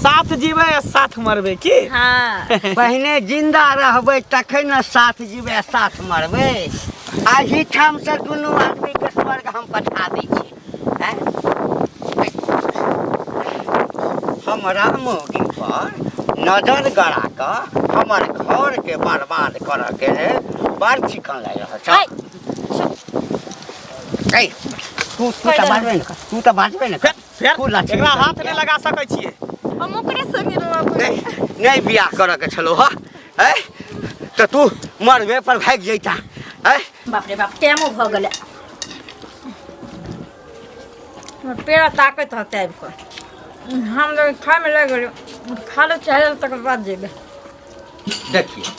साथ जीवे या साथ मरबे की हाँ पहले जिंदा रहबे तखन न साथ जीवे साथ मरबे। आही ठाम से दुनू आदमी के स्वर्ग हम पठा दै छी। हैं? हमरा मौगी पर नजर गड़ा कऽ हमर घर के बर्बाद करऽ के बड़ चिकन लागि रहल छ। तू तऽ बाजबे न कर, तू तऽ बाजबे न कर। फेर एकरा हाथ नहीं लगा सकै छियै। हम ओकरे संगे रहबै। नहीं बियाह करऽ के छलो ह। हैं? तऽ तू मरबे पर भाग जैता। हैं? बाप रे बाप टाइमो भ गेलै। पेड़ ताकत हते आबि कऽ हम लोग खाए में लग गेल खा लो चाहे तक बाद जेबे।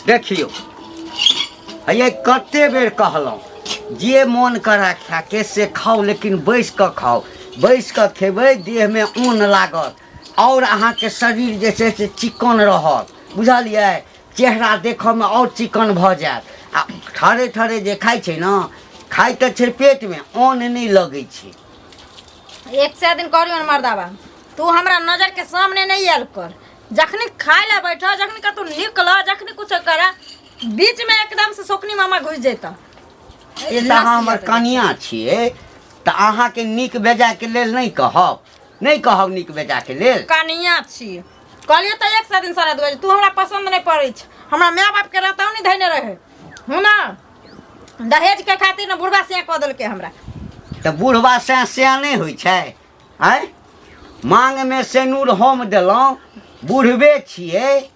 देखियो ये कते बेर कहलहुँ जे मन करा खाके से खाओ, लेकिन बैस कऽ खाओ। बैस कऽ खेबै देह में ऊन लागत और अहाँके शरीर जे छै से चिकन रहत, बुझलियै। चेहरा देखऽ में और चिकन भऽ जायत। आ ठरे ठरे जे खाइ छै ने, खाइ तऽ छै पेट में, अन्न नहीं लगै छै। एक से दिन करियो न मर्दावा, तू हमरा नजर के सामने नहीं आयल कर। जखनी खाए ला बैठा, जखनी कतौ निकल, जखनी कुछ करा, बीच में एकदम से सोकनी मामा घुस जेता। ये तऽ अहाँ हमर कनिया छियै, तऽ अहाँके नीक बेजा के लेल नहीं कहब, नहीं कहब नीक बेजा के लेल। कनिया छी कहलियो तो एक से दिन सारा दुआरे तू हमरा पसंद नहीं पड़ै छ। हमरा माय बाप के रहता नहीं धैने रहे हूं ना, दहेज के खातिर न बुढ़वा से कह देलके हमरा। तऽ बुढ़वा से नहीं होइ छै। हैं? मांग में सेनूर हम देलहुँ, बुढ़बे छियै,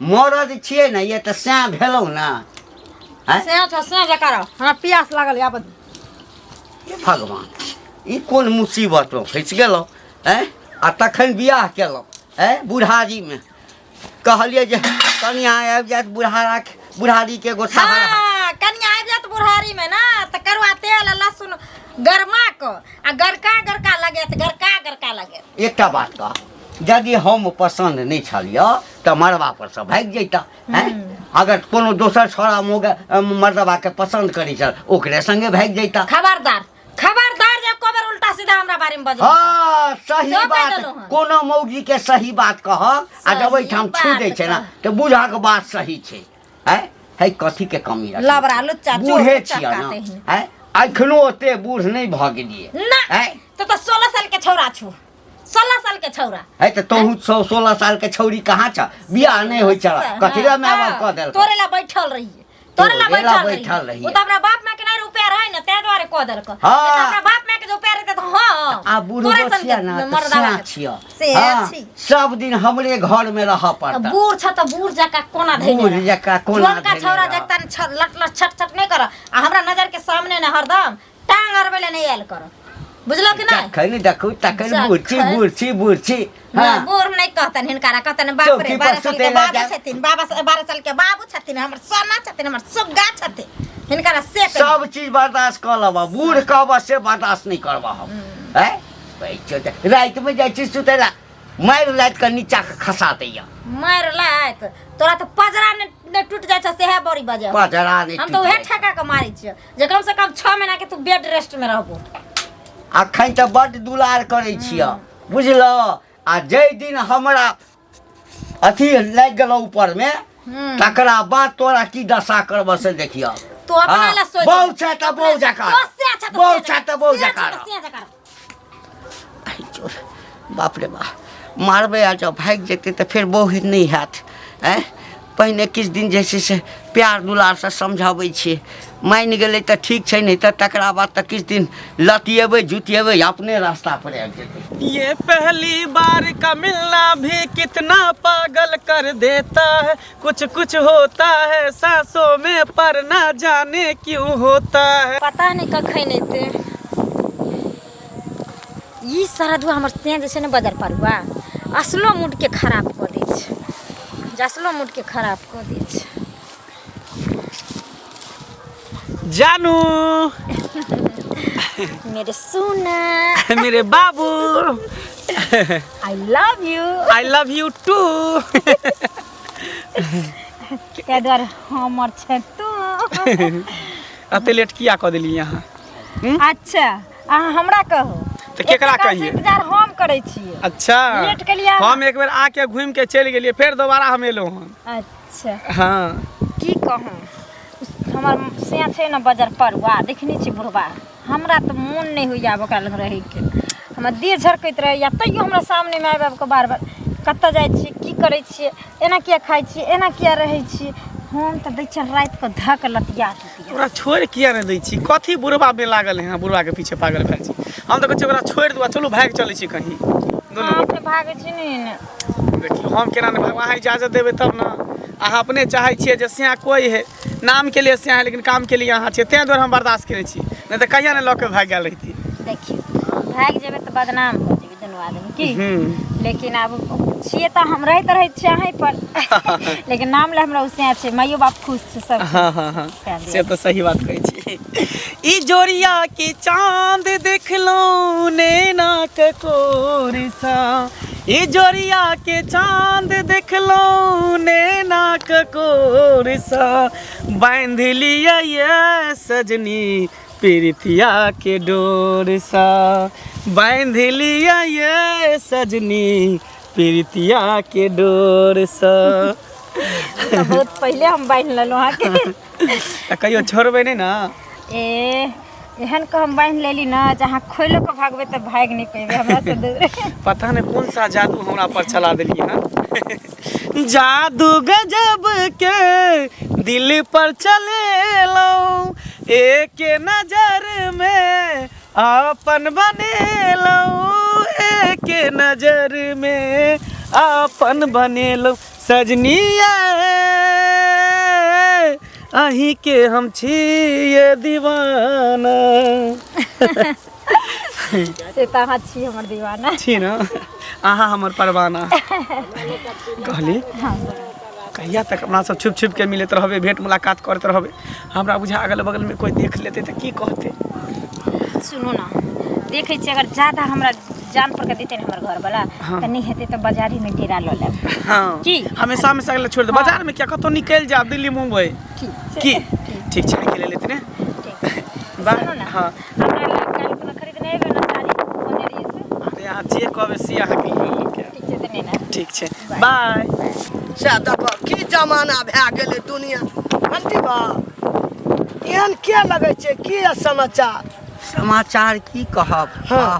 मरद छियै ने, ये तऽ से भेलहुँ ना। से जकार हमरा प्यास लागल याबत। भगवान ई कोन मुसीबत में फंसि गेलहुँ। आ तखन बियाह केलहुँ बुढ़ारी में। कहलिए जे कनिया आबि जायत बुढ़ारी के एगो सहारा। हाँ कनिया आबि जायत बुढ़ारी में ना, त करुआ तेल आ लहसुन गरमा क आ गरका लगे। एकटा बात कह, यदि हम पसंद नहीं छलियै तऽ मरबा पर से भाग जैता। अगर कोनो दोसर छोरा मर्दबा के पसंद करी छल, ओकरे संगे भाग जैता। खबरदार जे कोबर उल्टा सीधा हमरा बारे में बजै। हाँ सही बात, कोनो मौगी के सही बात कह। आ जब ओइठाम छू दै छै ना, तऽ बुझा के बात सही छै। है कथी के कमी रखै? लबरा लुच्चा बूढ़े छियै ना, अखनो ओते बूढ़ नहीं भ गेलियै ना। तो 16 साल के छौरा छु, 16 साल के छौरा है। तो तोहू 16 साल के छौरी कहाँ छ? बियाह नहीं होई छ, कथी ला माय बाप कह देल? तोरे ला बैठल रहिए, तोरे ला बैठल रहिए। ओ त हमरा बाप माय के नहीं रुपया रहे न, ते द्वारे कह देल क। हमरा बाप माय के जो पैर रहते त हां आ बूढ़ो छिया ना, मर्दा छिया से सब दिन हमरे घर में रह पड़ता। बूढ़ छ त बूढ़ जका कोना धैने, बूढ़ जका कोना का छौरा जका लट लट छट छट नहीं कर। आ हमरा नजर के सामने न हरदम टांग अरबेले नहीं आयल कर, बुझलो कि नहीं? खैनी देखू तकन बूढ़ी हां बूढ़ नहीं कहतन, हिनकारा कहतन बाप रे 12 साल के बाबू छथिन, 12 साल के बाबू छथिन, हमर सोना छथिन, हमर सुग्गा छथिन। हिनकारा से सब चीज बर्दाश्त कर लेबा, बूढ़ कहबा से बर्दाश्त नहीं करबा हम। रात में जाइ छी सुतेला, मार लाइत के नीचा के खसा दैया। मार लाइत तोरा तो पजरा ने टूट जाय छ, सेहे बड़ी बजे पजरा नहीं हम तो उहे ठका के मारी छ, जे कम से कम 6 महीना के तू बेड रेस्ट में रहबो। अखन तऽ बड़ दुलार करै छियै, बुझलो। आ जै दिन हमरा अथी लागि गेल ऊपर में, तकरा बाद तोरा की दशा करब से देखियो। तो अपना ला सोच, बहु छ त बहु जका, बहु छ त बहु जका। बाप रे बाप, मारबे आ जब भाग जेते तो फिर बहुत नहीं हैत। पहिने किछ दिन जैसे से प्यार दुलार से समझाबै छियै, मान गेलै तऽ ठीक छै, नहीं तो तकरा बाद तो किछ दिन लतियेबै जुतियेबै, अपने रास्ता पर आबि जेतै। ये पहली बार का मिलना भी कितना पागल कर देता है, कुछ कुछ होता है सांसों में पर ना जाने क्यों होता है। पता नहीं कखन एते ई सरदुआ हमर से जैसे ने बदल पारुआ, असलो मूड के खराब कर दै छै, असलो मूड के खराब कर दै छै। जानू मेरे सोना मेरे बाबू, आई लव यू टू। के द्वारा हमर छै तू। अते लेट किया कह देली यहाँ? अच्छा अहाँ हमरा कहो तो केकरा कहिए? इंतजार हम करै छियै। अच्छा लेट के लिए हम एक बेर आके घूम के चल गेलिए फिर दोबारा हम एलो हन। अच्छा हाँ की कहूँ हमर से छै न बाजार परुआ देखने छी बुढ़बा हमरा तो मन नहीं हुई आब ओकरा लग रहे के हमर देह झरकैत रहे या तैयो हमरा सामने में आबि के बार बार कतऽ जाइ छी की करै छियै एना किया खाइ छी एना किया रहै छी हम तो दै चल रात के धक लतिया ओकरा छोड़ किया नहीं दै छी कथी बुढ़बा में लागल है बुढ़बा के पीछे पागल भेल छी हम तो कहै छी ओकरा छोड़ दू चलू भाग चलै छी कहीं दोनों अपने भागे छी ने देखियो हम केना नहीं भाग अहाँ इजाजत देबै तब ना अहाँ अपने चाहै छियै जे स्याह कोई है नाम के लिए स्याह है लेकिन काम के लिए अहाँ छियै तें दुआरे हम बर्दाश्त करै छी नहीं तो कहिया ने लऽ के भाग गेल रहिती देखियो भाग जेबै तो बदनाम हो जेबै दोनों आदमी की लेकिन अब छियै तो हम रहैत रहै छियै अहीं पर लेकिन नाम ले हमरा उसे छै माइयो बाप खुश छै सब हाँ से तो सही बात कहै छी ई जोड़िया के चांद देखलो नैना के कोरिसा ई जोड़िया के चांद देखलो नैना के कोरिसा बांध लिया ये सजनी प्रीतिया के डोर सा बांध लिया ये सजनी प्रीतिया के डोर सा तो बहुत पहले हम बांध लेलो हाँ के कहियो छोड़बै नहीं ना एहन को हम बांध लेली ना जहाँ खोलो को भागबे तो भाग नहीं पेबे हमरा से दूर पता नहीं कौन सा जादू हमरा पर चला देलिए हां जादू गजब के दिल पर चले लो एक नजर में अपन बने लो एक नजर में अपन बने लो सजनिया अही के हम छिए दीवाना से तो अहाँ छी हमर दीवाना छी ना अहाँ हमर परवाना कहली कहिया तक अपना सब छुप छुप के मिलत रहबे भेंट मुलाकात करते रहबे हमरा बुझा अगल बगल में कोई देख लेते तो की कहते सुनो ना देखे छी अगर ज्यादा हमरा जान पर के देते हमर घर वाला हाँ। तो नहीं हेते तो बाजारी में डेरा लो ले हाँ की हमेशा में अगले छोड़ दे हाँ। बाजार में क्या कतो निकल जा दिल्ली मुंबई की ठीक छै के ले लेते ने सुनो ना हाँ हमरा लड़का को खरीदने आबे ना साड़ी कोने रही से अरे यहाँ जे कहबे से अहाँ के ले के ठीक छै त नहीं ना ठीक छै बाय से देखो की जमाना भए गेलै दुनिया घंटी बा एहन के लगै छै की समाचार समाचार की कहब हाँ।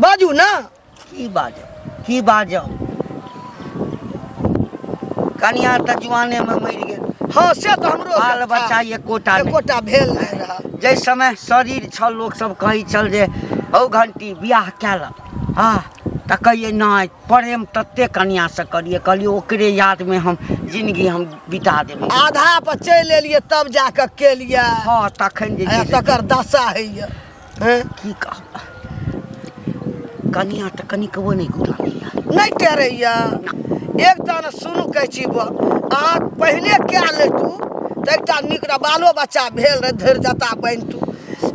बाजू ना की बाजब कनिया तऽ जुआने में मरि गेल हाँ से तो हमरो बाल बच्चा एकोटा भेल नहीं रहा जै समय शरीर छल लोग सब कहै छल जे औ घंटी बियाह कैलक हाँ तऽ कहिए नहीं प्रेम तत्ते कनिया से करिए कहलिए ओकरे याद में हम जिंदगी हम बिता देबै आधा पर चलि एलिए तब जाके केलिए हाँ तखन जे छै से तकर दशा है की कहब कनिया तऽ कनिकबो नहीं गुदानैया नहीं करैया एक तना सुनू कहै छी अहाँ पहले कए लेतू तऽ एकटा नीक बालो बच्चा भेल रहे धैर्यता बनितू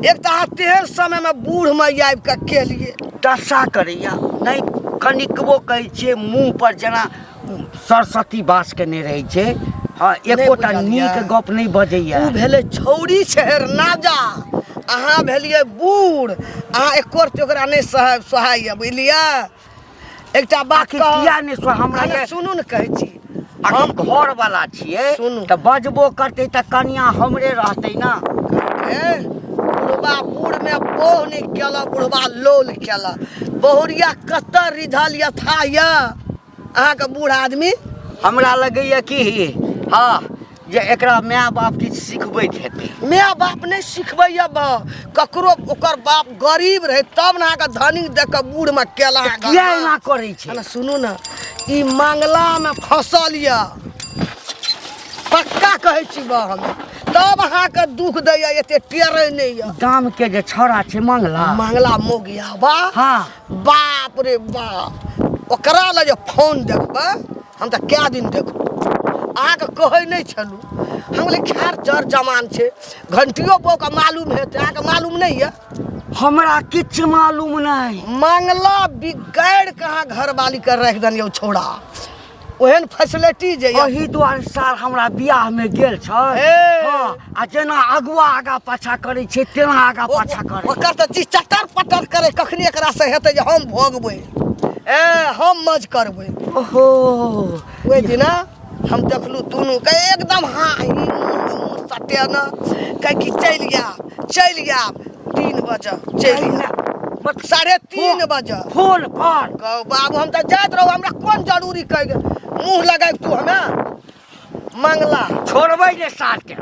एक तऽ अहाँ तेहन समय में बूढ़ में आबि कऽ केलिए दशा करैया नहीं कनिकबो कहै छै मुँह पर जेना सरस्वती बास केने रहै छै हाँ एकोटा नीक गप नहीं बजैया उ भेलै छौरी छहर नाजा अहाँ भेलिए बूढ़ अहाँ एको रती ओकरा नहीं सहाय बुझलिए एकटा बात किया नहीं हमरा ये सुनू ने कहै छी हम घर वाला छियै सुनू तऽ बजबो करतै तऽ कनिया हमरे रहतै ना बुढ़बा बूढ़ में बोह नहीं केला बुढ़बा लोल केला बहुरिया कतऽ रिझल यथा या अहाँ के बूढ़ आदमी हमरा लगैया कि हाँ जे एकरा माय बाप किछु सिखबैत हेतै माय बाप नहीं सिखबैया ककरो ओकर बाप गरीब रहे तब ना के धनी देख के बूढ़ में केला किया एना करै छै ना सुनू ना ई मंगला में फंसल या पक्का कहै छी हम तब अहाँ के दुख दैया एते टेरै नहीं या गाम के जे छौड़ा छै मंगला मोगिया बा हाँ बाप रे बाप ओकरा लगे फोन देखबै हम तऽ कए दिन देखब अहाँके कहै नहीं छलू हम ले खैर जर जमान छै घंटियो बो के मालूम हेतै अहाँके मालूम नहीं है हमरा किछु मालूम नहीं मंगला बिगाड़ के अहाँ घर वाली कर रख दनियो छोड़ा ओहन फैसिलिटी जे यऽ। ओही दुआरे साल हमरा बियाह में गेल छ। हाँ, आ जेना अगुआ आगा पाछा करे छे तेना आगा पाछा करे। ओकर तऽ चीज चटर पटर करे कखनी एकरा से हेतै जे हम भोगबै हम मज करबै। ओहो ओहि दिना हम देखलू दुनू के एकदम हाही मुँह सटे न कह कि चलि आब 3 बजे चलि आब 3:30 बजे फोन पर कहू बाबू हम तऽ जाइत रहू हमरा कोन जरूरी कह मुँह लगाय तू हमें मंगला छोड़बै ने साथ के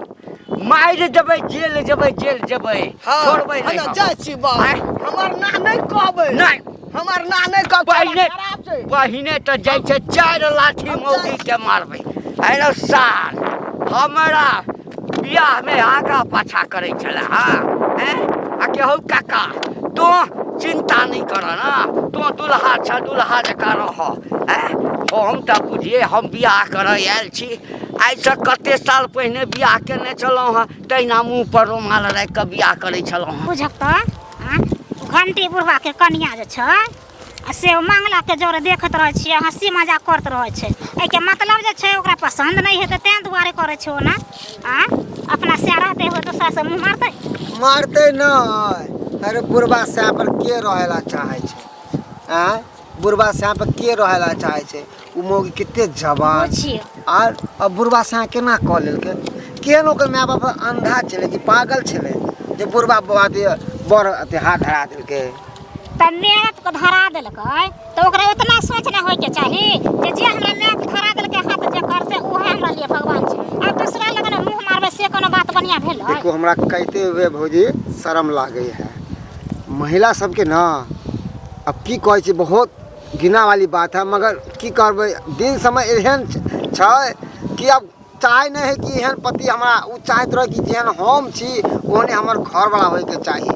मारि देबै जेल जेबै छोड़बै हाँ नहीं जाइ छी बा हमर ना नहीं कहबै नहीं हमर ना नहीं कहबै पहिने तऽ जाइ छै 4 लाठी मौगी के मारबै। अरे साल हमरा बियाह में आगा पाछा करे छले। हाँ आ केहू काका तो चिंता नहीं कर ना तो दुल्हा छ दुल्हा जका रह। हम तऽ बुझिए हम बियाह करे आयल छी। आइसँ कते साल पहिने बियाह केने छलहुँ हँ तहिना मुँह पर रुमाल राखि कऽ बियाह करे छलहुँ हँ। बुझक तो घंटी बुढ़वा के कनिया जे छै से मंगला के जोरे देखत रहे छियै हंसी मजाक करत रहे छै। एके मतलब जे छै ओकरा पसंद नहीं हेतै तें दुआरे करे छै ना। अपना से रहते हो दूसरा से मुँह मारते नहीं। अरे बुढ़वा से पर के रहेला चाहे छै। बुढ़वा से पर के रहेला चाहे छै। उ मौगी कते जवान और अब बुढ़वा से केना कह लेलकै केहन ओकर माय बाप अंधा छलै कि पागल छलै जे बुढ़वा बात बड़ अते हाथ धरा देलकै। त मेहनत को धरा देलकै तो ओकरा उतना सोच ना होय के चाही जे हमरा मेहनत धरा देलकै हाथ जे करते ओहे हमरा लिए भगवान छै। अब दूसरा लगन मुंह मारबे से कोनो बात बढ़िया भेल। देखो हमरा कहते हुए भौजी शर्म लागे है महिला सबके ना। अब की कहै छै बहुत घिना वाली बात है मगर की करबै दिन समय एहन छै कि अब चाहे नहीं है कि एहन पति हमरा उ चाहत रहे कि जेहन हम छी ओहने हमर घर वाला होय के चाहिए।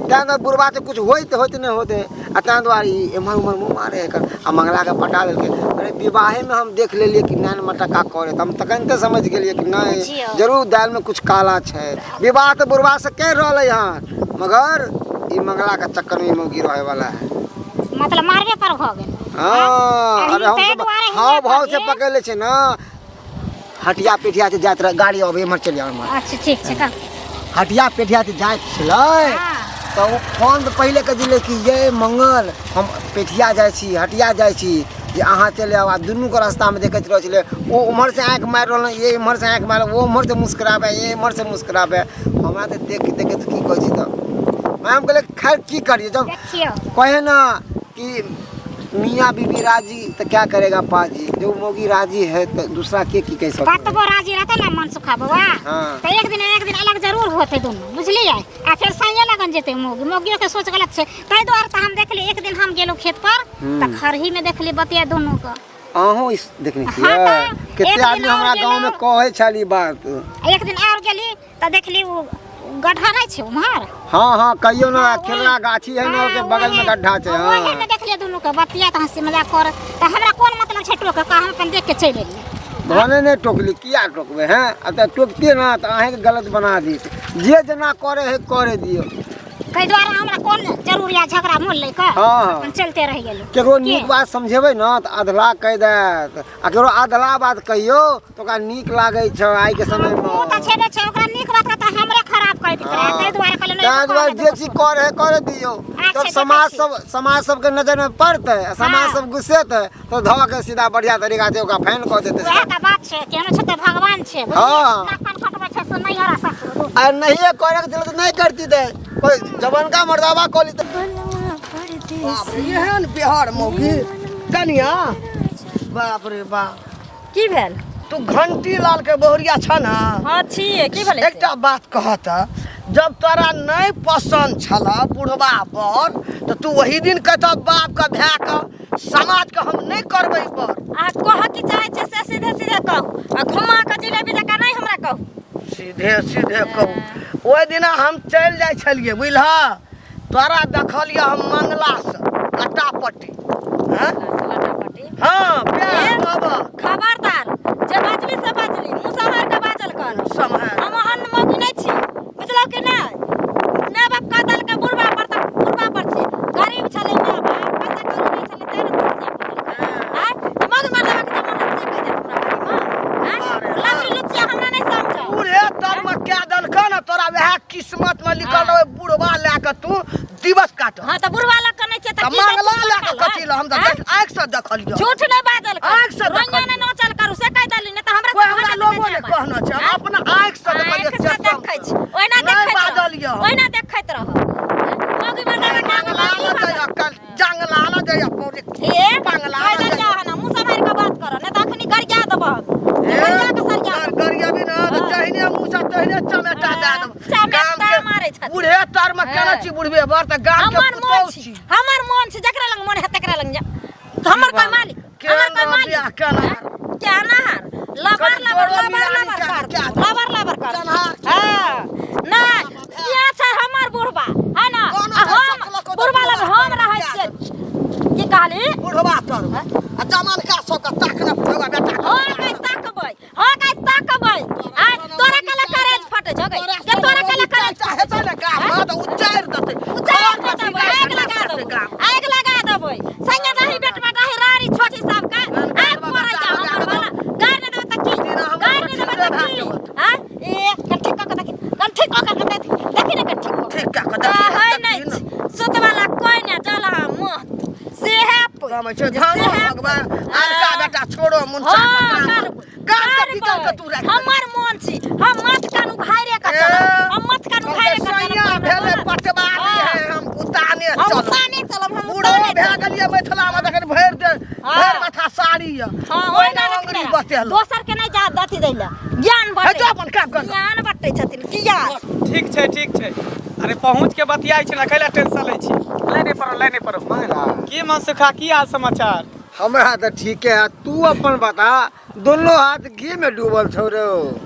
तैं तो बुढ़वा से कुछ होते नहीं होते आ तैं द्वारे एम्हर उम्हर मुँह मारे आ मंगला के पटा लेलकै। अरे विवाहे में हम देख लेलिए कि नैन मटका करे हम तखनते समझ गेलिए कि नहीं जरूर दाल में कुछ काला छै। विवाह तो बुढ़वा से कर रहले हन मगर ई मंगला के चक्कर में मौगी रहे वाला है। मतलब मारबे पर हो गेल। हां अरे हम सब हां भाव से पकड़ ले छै ना हटिया पेठिया से जात रह गाड़ी अबे एम्हर चल जाओ। अच्छा ठीक छै का हटिया पेठिया से जात छलै तो फोन पहले कह दिले कि ये मंगल हम पेठिया जाय छी हटिया जाय छी जे अहाँ चले आवा दुनू के रास्ता में देखैत रह छले ओ उम्हर से आंख मार रहल ये इम्हर से आंख मार वो उम्हर से मुस्कुराबे ये इम्हर से मुस्कुराबे। हमरा तो देख के की कहै छी त मैं हम कहले खैर की करिए जब कहे ना कि मियाँ बीबी राजी तो क्या करेगा पाजी जो मौगी राजी है तो दूसरा के की कह सकता कतबो राजी रहते ना मन सुखा बाबा तो एक दिन अलग जरूर होते दोनों बुझलिए आ फिर सही लगन जेते मौगी के सोच गलत छै। तै द्वारे त हम देखली एक दिन हम गेलो खेत पर त खरही में देखली बतिया दोनों का अहो इस देखने छियै केते आदमी हमरा गांव में कहै छली बात। एक दिन और गेली त देखली वो गड्ढा नहीं छै उम्हर। हां कहियो ना खेलना गाछी है ना के बगल में गड्ढा छै। हां ओहे में देखलिए दोनों के बतिया त हंसी मजाक कर त हमरा कोन मतलब छै टोके का हम अपन देख के चल एलिए। भने नहीं टोकली किया टोकबे हैं अब टोकते ना तो अहे के गलत बना दी जे जना करे है करे दियो। कई द्वारा हमरा कोन जरूरिया झगड़ा मोल ले का अपन चलते रह गेलो केकरो नीक बात समझेबै ना त अधला कह देत आ केकरो अधला बात कहियो तो ओकरा नीक लागे छै आइ के समय में ओ त छेबे छै ओकरा नीक बात त हमरे खराब कह दैत रहे। तै द्वारे कहले तै द्वारे जे चीज करे दियो तब समाज सब के नजर में पड़ते समाज सब गुस्सेते तो ध के सीधा बढ़िया तरीका से ओकरा फैन क देते। वह त बात छै केनो छै त भगवान छै नाक फटबै छै से नहीं हरा सकतो आ नहीं करे के दिल तो नहीं करती दे कोई जवान का मर्दावा कोली तो एहन बिहार मौगी कनिया बाप रे बाप की भेल तू घंटी लाल के बहुरिया छ ना। हां छिए की भेल एकटा बात कहत जब तोरा नहीं पसंद छला बुढ़वा पर तो तू वही दिन कहता बाप का भै का समाज का हम नहीं करबै पर आ कह की चाहे छै से सीधे सीधे कहू आ घुमा के जिलेबी जका नहीं हमरा कहू सीधे कहू। ओहि दिना हम चल जाय छलिए बुझलहा तोरा देखलिए हम मंगला से कटापट्टी हाँ बाबा खबरदार जे बाजली से बाजली मुंह संभाल के बाजल कर संभाल हम हन मौगी नहीं छी बुझलो कि नहीं ना बाप का दल के बुढ़वा पर छी गरीब छले ना बाप पैसा कौड़ी नहीं छले तेरे हां मन मारला के मन से रात में निकल रहे बुढ़वा लेके तू दिवस काट हां तो बुढ़वा लग नहीं छै त मंगला लेके कथी हम तो आंख से देखलियो झूठ नहीं बाजल कर आँख से रोइया ने न चल करू से कह दली नहीं त हमरा कोई हमरा लोगों ने कहना छै हम अपना आंख से देखलियो देखै छै ओइना नहीं देखैत बाजलियो ओइना देखैत रह मोगी मर्दा कल जंगला ला जाय पौरे ए बंगला पैदल जा ना मुंह से मार के बात कर नहीं त अखनी गरिया देब गरिया के सरिया गरिया भी ना जहिने मुंह से तहिने चमेटा दे देब चमेटा मारै छ बूढ़े तार में केना छी बुढ़बे बर त गाम के पुतौ छी हमर मन छै जकरा लंग मन है तकरा लंग जा हमर कोई मालिक हमर कोई मालिक क्या नहर लबर लबर लबर लबर कर हां ना सिया छै हमर बुढ़बा है ना हम बुढ़बा लग हम रहै छियै की कहली बुढ़बा तर आ जमान का सब का ताक न बुढ़बा बेटा हो कई ताकबै आ तोरा कला करेज फटे छ गई जे तोरा कला करेज चाहे त न का त उच्चार दते आग लगा देबै संगे नहीं बेटवा गही रारी छोटी सब का आग मरै जा हमर वाला गाड़ ने देब त की गाड़ ने देब त की हां ए कंठी क देखी देखी ने कंठी ठीक का कदा है नहीं सुत वाला कोई ने चल हम मत से है हम छै धान भगवान आज का बेटा छोड़ो मुंसा काम का बिकल के तू रख हमर मन छी हम मत कानू भाइरे का चल हम मत कानू भाइरे का सैया भेले पटवारी है हम उताने हम चल उताने चलब हम बूढ़ो भे गलिए मिथिला में देखन भर दे भर माथा साड़ी है हां ओइ ना रखने दोसर के नहीं जा दती दैला ज्ञान है तो बटे अपन काम कर ज्ञान बटे छथिन किया ठीक छै अरे पहुँच के बतियाई छै ना कैला टेंशन लै छी लाइने पर मंगला की मन सुखा की हाल समाचार हमरा तो ठीक है तू अपन बता दोनों हाथ घी में डूबल छौ रे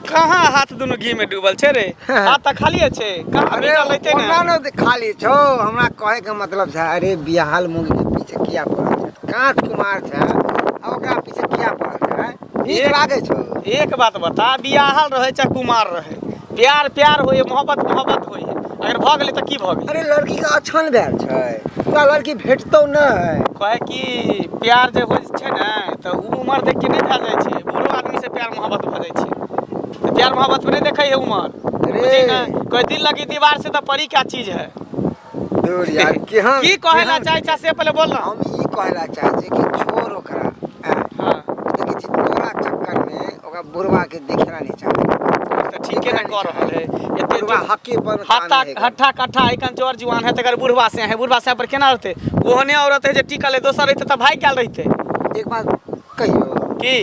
कहाँ हाथ दोनों घी में डूबल छै रे हाथ त खाली छै कहाँ अरे भीगा लैते ओना ना न खाली छौ हमरा कहे के मतलब छै अरे बिहाल मुंग के पीछे किया पड़ल छै कांच कुमार छै आ ओकरा पीछे किया पड़ल छै नीक लागे छौ एक बात बता बियाहल रहे चाहे कुमार रहे प्यार होय मोहब्बत होय अगर भ गेलै त की भ गेलै अरे लड़की का अछन भेल छै तोरा लड़की भेटतौ नहि कहे कि प्यार जे होय छै ना त उ उम्र देख के नहीं भए जाइ छै बूढ़ो आदमी से प्यार मोहब्बत भ जाइ छै त प्यार मोहब्बत में नहीं देखै है उम्र अरे कोई दिल लगी दीवार से त परी क्या चीज है दूर यार केहन की कहेला चाहे से पहले बोल ना हम ई कहेला चाहे छी कि छोड़ ओकरा हां देखि छी तोरा चक्कर में ओकरा बुढ़वा के देखना नहीं चाहिए त ठीके ना कर रहल है एते बुढ़वा हकी पर हट्ठा कट्ठा इकन जोर जुआन है तकर बुढ़वा से पर केना रहते ओहने औरत है जे टिकल है दोसर रहते त भाई क्या रहते एक बात कहियो की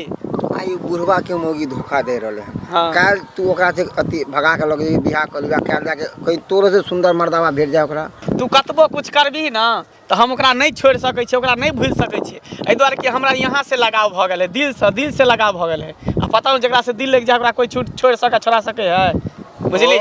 आई बुढ़वा के मोगी धोखा दे रहले हाँ। काल तू ओकरा से अति भगा के लगे बियाह कर लिया काल जाके कहीं तोरो से सुंदर मर्दावा भेट जाए ओकरा तू कतबो कुछ करबी ना तो हम ओकरा नहीं छोड़ सकै छी ओकरा नहीं भूल सकै छी एहि दुआरे कि हमरा यहाँ से लगाव भ गेल है दिल से लगाव भ गेल है आ पता नहीं जकरा से दिल लग जाए ओकरा कोई छोड़ सके छोड़ा सके है बुझली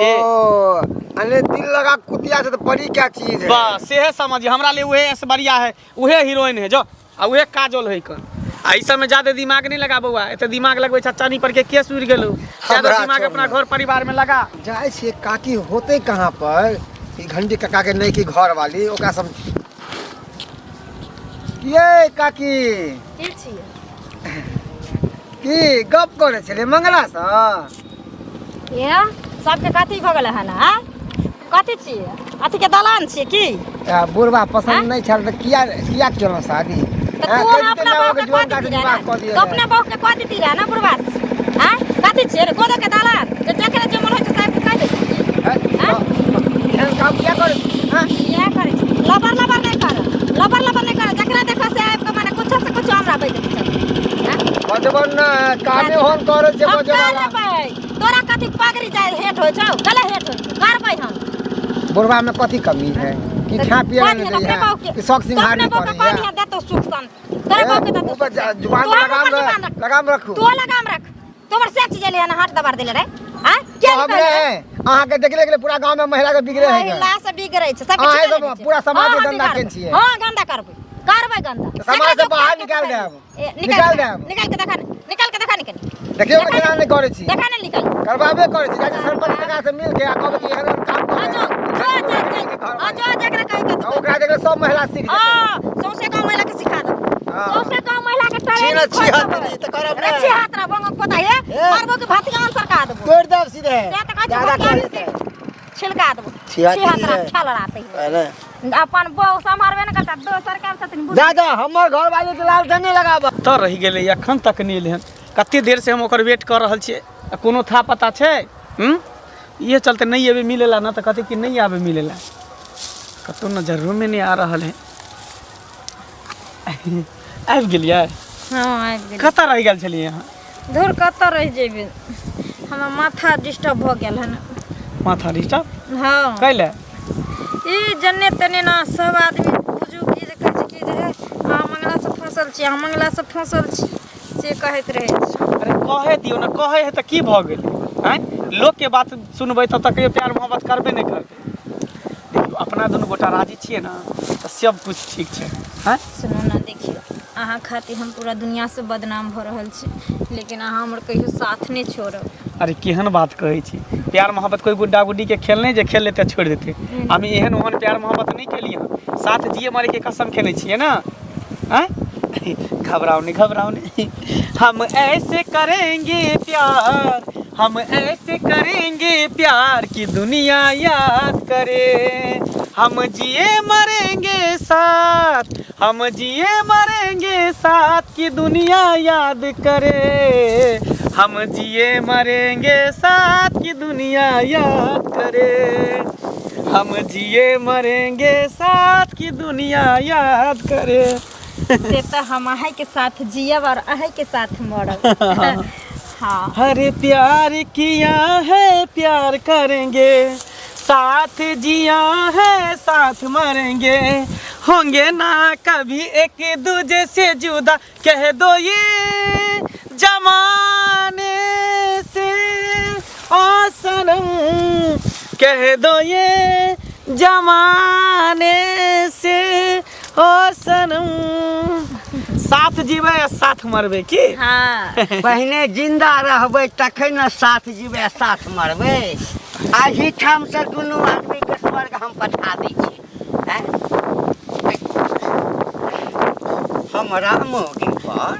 अरे दिल लगा कुतिया से तो बड़ी क्या चीज है बस सेहे समझिए हमरा लिए उहे ऐश्वर्या है उहे हीरोइन है जो आ उहे काजोल है कन आ ई सब में ज्यादा दिमाग नहीं लगा बउआ एते दिमाग लगबै चानी पर के केस उड़ गेलो ज्यादा दिमाग अपना घर परिवार में लगा जाए छे काकी होते कहाँ पर ई घंटी काका के नहीं की घर वाली ओकरा सब ये काकी की छियै की गप करे छले मंगला सा ये सबके कथी भ गेलै हन आ कथी छियै अथी के दलान छियै की बुढ़वा पसंद नहीं छल तो किया केलो शादी तो तू अपना बहू के कह दी रहा तो अपना बहू के कह दी रहा ना बुढ़वा हां कथी छियै रे गोदो के दलान जे देखले जे मन होय छै साहब के कह दे हां काम क्या कर हां ये करे लबर नहीं कर जकरा देखो से आब के माने कुछ से कुछ हमरा बइ दे हां बजबन कामे होन करे जे बजवाला तोरा कथी पगड़ी जाय हेट होय छौ गले हेट होय करबै हम बुढ़वा में कथी कमी है कि खा पिए नहीं दे है कि शौक सिंगार नहीं करे है पानी दे तो सुख सन तेरे बाप के दे ऊपर जुबान लगाम रखू तू लगाम रख तोर से चीज ले हाथ दबार देले रे हां क्या हमरे अहाँ के देखले गेले पूरा गांव में महिला के बिगड़े है महिला से बिगड़ै छै सब हां पूरा समाज के गंदा केन छियै हां गंदा करबै गंदा समाज से बाहर निकाल देब निकाल के देखा निकल देखियो मैं केना नहीं करे छी देखा नहीं निकल करबाबे करे छी जाके सरपंच लगा से मिल के आ कहबे कि एहन काम कर जो जकरा कहि के ओकरा देखले सब महिला सीख जेतै हां सौसे गांव महिला के सिखा दो सौसे गांव महिला के छीना ट्रेनिंग छी हाथ त करब अच्छी हाथ रा बंग पता है मारबो के भातियान सरका देबो तोड़ दब सीधे ज्यादा ज्यादा कर छिलका देबो छिया छिया दिए। तरह खेल रहते अरे अपन बहू संभारबे न करता दोसर के छथिन बुझ दादा हमर घर वाले के लालटेन नहीं लगाबा तो रहि गेलै एखन तक नहीं एलै हन कते देर से हम ओकर वेट कर रहल छियै आ कोनो था पता छै ये चलते नहीं अबे मिलेला ना तो कहते कि नहीं आबे मिलेला कतौ नजरों में नहीं आ रहल है आबि गेलियै हाँ आबि गेल कतऽ रहि गेल छलियै अहाँ धुर कतऽ रहि जेबै हमर माथा डिस्टर्ब भऽ गेल हन माथा डिस्टर्ब हाँ कैले ई जन्ने तन्ने ना सब आदमी बुझू की जे कहै छै कि जे अहाँ मंगला से फंसल छी अहाँ मंगला से फंसल छी से कहैत रहै छै अरे कहे दियौ ना कहे है तऽ की भऽ गेलै हैं लोग के बात सुनबै तब तक प्यार मोहब्बत करबे नहीं करबै देखियौ अपना दुनू गोटा राजी छियै ना तऽ सब कुछ ठीक छै हैं सुनू ना देखियो अहाँ खातिर हम पूरा दुनिया से बदनाम भऽ रहल छी लेकिन अहाँ हमर कहियो साथ नहीं छोड़ब अरे केहन बात कहै छी प्यार मोहब्बत कोई गुड्डा गुड्डी के खेल नहीं जे खेल लेते छोड़ देते हम एहन ओहन प्यार मोहब्बत नहीं केलिए साथ जिए मरे के कसम खेले छिए ना हैं घबराओ नहीं हम ऐसे करेंगे प्यार हम ऐसे करेंगे प्यार की दुनिया याद करे हम जिए मरेंगे साथ हम जिए मरेंगे साथ की दुनिया याद करे हम जिए मरेंगे साथ की दुनिया याद करे हम जिए मरेंगे साथ की दुनिया याद करे से तो हम अहे के साथ जियब और अहे के साथ मरब हाँ हरे प्यार किया है प्यार करेंगे साथ जिया है साथ मरेंगे होंगे ना कभी एक दूजे से जुदा कह दो ये जमाने से ओ सनम कह दो ये जमाने से ओ सनम साथ जीवे साथ मरबे की हाँ पहिने जिंदा रहबै तखन न साथ जीबै साथ मरबै आही ठाम से दुनू आदमी के स्वर्ग हम पठा दै छी हैं? हमरा मोगी पर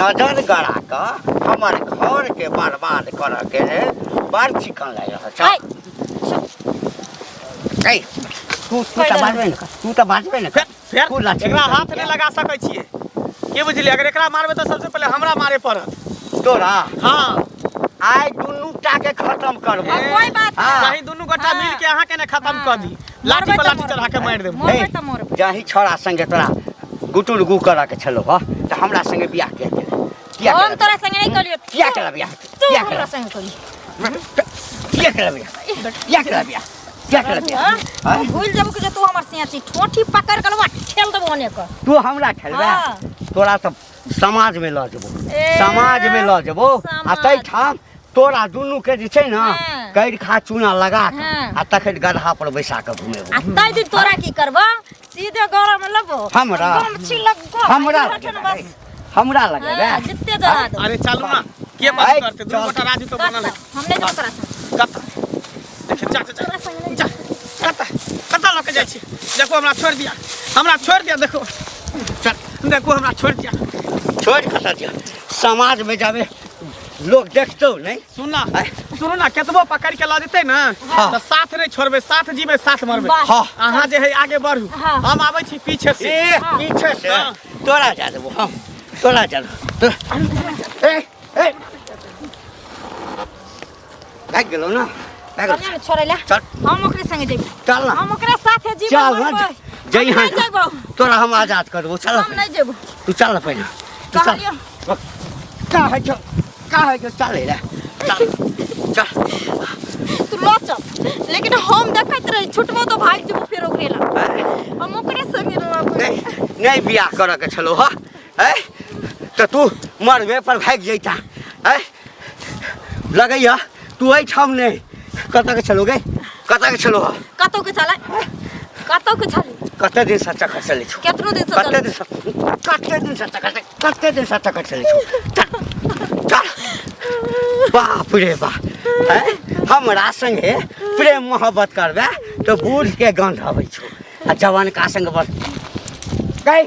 नजर गड़ा कऽ हमर घर के बर्बाद करऽ के लेल बड़ चिकन लागि रहल छ ऐ तू तऽ बाजबे ने कर तू तऽ बाजबे ने कर फेर तू लाठी एकरा हाथ नहीं लगा सकै छियै के बुझलियै अगर एकरा मारबै तऽ सबसे पहले हमरा मारे पड़त तोरा हाँ आइ दुनू टा के खत्म करबै और कोई बात हाँ। चाहे दुनू गोटा मिल के अहाँ के ने खत्म कर दी लाठी मरबै पर तऽ लाठी चढ़ा के मार देब मरबै तऽ मरबै जाही छोड़ा संगे तोरा गुटुर गु करऽ के छलो ह तऽ हमरा संगे बियाह के किया हम तोरा संगे नहीं करियो किया केला बियाह तू किया हमरा केला संगे करियो किया केला बियाह किया केला बियाह किया केला बियाह हम भूल जाबो कि जे तू हमर सिया छी ठोठी पकड़ के लवा ठेल देबो ओने कर तू हमरा खेलबे हाँ। तोरा तऽ समाज में लऽ जेबो ए, समाज में लऽ जेबो आ समाज। तै ठाम तोरा दुनू के जे छै ना हाँ। कैर खा चूना लगा के हाँ। आ तखन गधा पर बैसा के घुमेबो आ तै दिन तोरा की करबो सीधे गरम में लेबो हमरा? गम छिलक गो हमरा बस लगेबे हमरा लगेबे हाँ, जितने जला दो अरे चलू ना के बात आइ, करते दुनू चल। गोटा राजी तो बनल है हमने जो तोरा संगे कत देखिए जा जा जा कत लऽ के जाइ छी देखो हमरा छोड़ दिया देखो चल देखो हमरा छोड़ दिया छोड़ कतऽ दिया समाज में जाबे लोग देखतौ नहीं सुनना सुनो ना केतबो पकड़ के ला देते ना हाँ। तो साथ नहीं छोड़बे साथ जीवे साथ मरबे बस। हाँ। अहाँ जे है आगे बढ़ू हाँ। हम आबै छी पीछे से ए पीछे से हाँ। तोरा जा देबो हम तोरा जा देबो ए ए भाग गेलो ना भाग गेलो। कन्या में छोड़े ले चल हम ओकरे संगे जेबो चल ना हम ओकरे साथे जीवन चल ना मरबै। जई हम हाँ नहीं जेबो तोरा हम आजाद कर देबो चल हम नहीं जेबो तू चल ना पहिने तू चल कहलियो का है जो चल रे चल चल तू लो चल लेकिन हम देखत रही छुटबो तो भाग जेबो फेर ओकरे ला हम ओकरे संगे रहबै नहीं बियाह करऽ के छलो ह तो तू मरबे पर भाग जैता है लगैया तू एहि ठाम नहीं कतऽ के छलो गे कतऽ के छलो ह कतौ के चले कतौ के चले कते दिन से चक्कर चलै छौ केतनो दिन से कते चले दिन से चक्कर चलै छौ चल चल बाप रे बाप हैं हमरा संगे प्रेम मोहब्बत करबे तो बूढ़ के गंध आबै छौ आ जवान का संग बस गई